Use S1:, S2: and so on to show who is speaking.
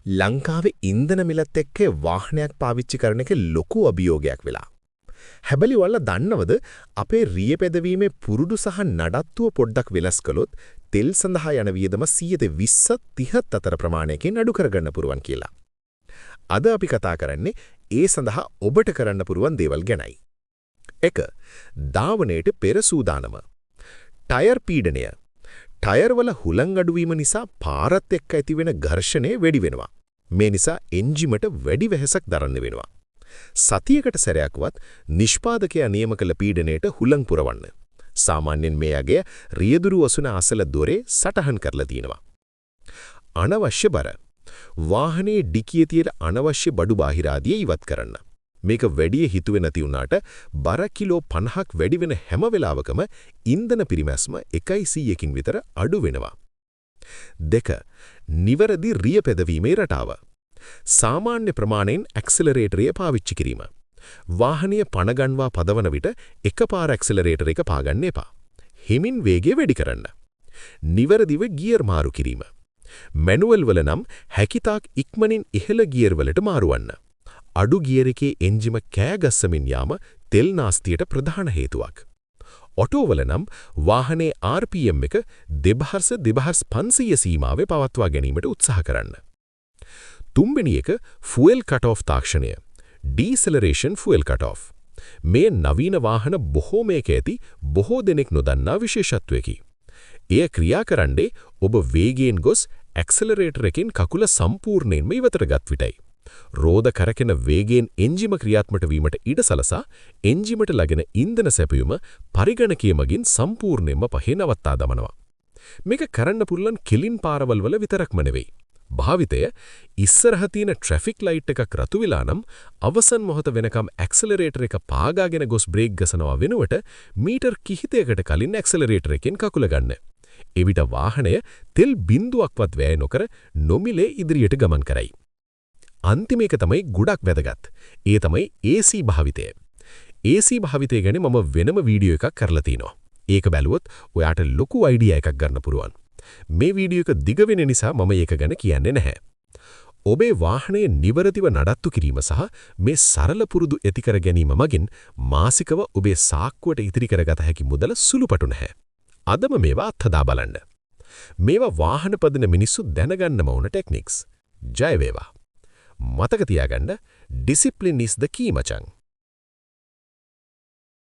S1: ලංකාවේ ඉන්ධන මිලත් එක්ක වාහනයක් පාවිච්චි කරන එක ලොකු අභියෝගයක් වෙලා. හැබැයි ඔයාලා දන්නවද අපේ රිය පෙදවීමේ පුරුදු සහ නඩත්තුව පොඩ්ඩක් වෙනස් කළොත් තෙල් සඳහා යන වියදම 120-30 අතර ප්‍රමාණයකින් අඩු කරගන්න පුරුවන් කියලා. අද අපි කතා කරන්නේ ඒ සඳහා ඔබට කරන්න පුරුවන් දේවල් ගැනයි. 1. ධාවනයේට පෙර සූදානම. ටයර් පීඩනය. ටයර් වල හුලං අඩුවීම නිසා පාරත් එක්ක ඇතිවෙන ඝර්ෂණය වැඩි වෙනවා. මේ නිසා එන්ජිමට වැඩි වෙහෙසක් දරන්න වෙනවා. සතියකට සැරයක්වත් නිෂ්පාදකයා නියම කළ පීඩනයට හුලං පුරවන්න. සාමාන්‍යයෙන් මේ අගය රියදුරු වසුන අසල දොරේ සටහන් කරලා තියෙනවා. අනවශ්‍ය බර. වාහනේ ඩිකියේ තියෙන අනවශ්‍ය බඩු බාහිර ආදිය ඉවත් කරන්න. මේක වැඩි හිතුවේ නැති වුණාට බර කිලෝ 50ක් වැඩි වෙන හැම වෙලාවකම ඉන්ධන පිරිමැස්ම 100කින් විතර අඩු වෙනවා. 2. නිවැරදි රිය පෙදවීමේ රටාව. සාමාන්‍ය ප්‍රමාණයෙන් ඇක්සලරේටරය පාවිච්චි කිරීම. වාහනය පණ ගන්වා පදවන විට එකපාර ඇක්සලරේටර් එක පාගන්න එපා. හිමින් වේගය වැඩි කරන්න. නිවැරදිව ගියර් මාරු කිරීම. මැනුවල් වල නම් හැකිතාක් ඉක්මනින් ඉහළ ගියර් වලට මාරුවන්න. අඩු ගියර් එකේ එන්ජිම කෑගස්සමින් යාම තෙල් නාස්තියට ප්‍රධාන හේතුවක්. ඔටෝ වල නම් වාහනේ RPM එක 2000-2500 සීමාවේ පවත්වා ගැනීමට උත්සාහ කරන්න. 3 වෙනි එක ෆුවෙල් කට් ඔෆ් තාක්ෂණය. ඩීසෙලරේෂන් ෆුවෙල් කට් ඔෆ්. මේ නවීන වාහන බොහෝමයක ඇති බොහෝ දෙනෙක් නොදන්නා විශේෂත්වයකි. එය ක්‍රියා කරන්නේ ඔබ වේගයෙන් ගොස් ඇක්සලරේටර් එකෙන් කකුල සම්පූර්ණයෙන්ම ඉවතට ගත් විටයි. රෝද කරකෙන වේගයෙන් එන්ජිම ක්‍රියාත්මක වීමට ඉඩ සලසා එන්ජිමට ලැබෙන ඉන්ධන සැපයුම පරිගණකයේ මගින් සම්පූර්ණයෙන්ම පහේ නවත්තා දමනවා. මේක කරන්න පුළුවන් කෙලින් පාරවල් වල විතරක්ම නෙවෙයි. භාවිතය ඉස්සරහ තියෙන ට්‍රැෆික් ලයිට් එකක් රතු වෙලා නම් අවසන් මොහොත වෙනකම් ඇක්සලරේටර් එක පාගාගෙන ගොස් බ්‍රේක් ගසනවා වෙනුවට මීටර් කිහිපයකට කලින් ඇක්සලරේටර් එකෙන් කකුල ගන්න. එවිට වාහනය තෙල් බිඳුවක්වත් වැය නොකර නොමිලේ ඉදිරියට ගමන් කරයි. අන්තිම එක තමයි ගොඩක් වැදගත්. ඒ තමයි AC භාවිතය. AC භාවිතය ගැන මම වෙනම වීඩියෝ එකක් කරලා තිනවා. ඒක බැලුවොත් ඔයාට ලොකු අයිඩියා එකක් ගන්න පුළුවන්. මේ වීඩියෝ එක දිග වෙන නිසා මම ඒක ගැන කියන්නේ නැහැ. ඔබේ වාහනයේ නිවැරදිව නඩත්තු කිරීම සහ මේ සරල පුරුදු ඇති කර ගැනීම මගින් මාසිකව ඔබේ සාක්කුවට ඉතිරි කරගත හැකි මුදල සුළුපටු නැහැ. අදම මේවා අත්හදා බලන්න. මේවා වාහන පදින මිනිස්සු දැනගන්නම ඕන ටෙක්නික්ස්. ජය වේවා. මතක තියාගන්න, discipline is the key මචං.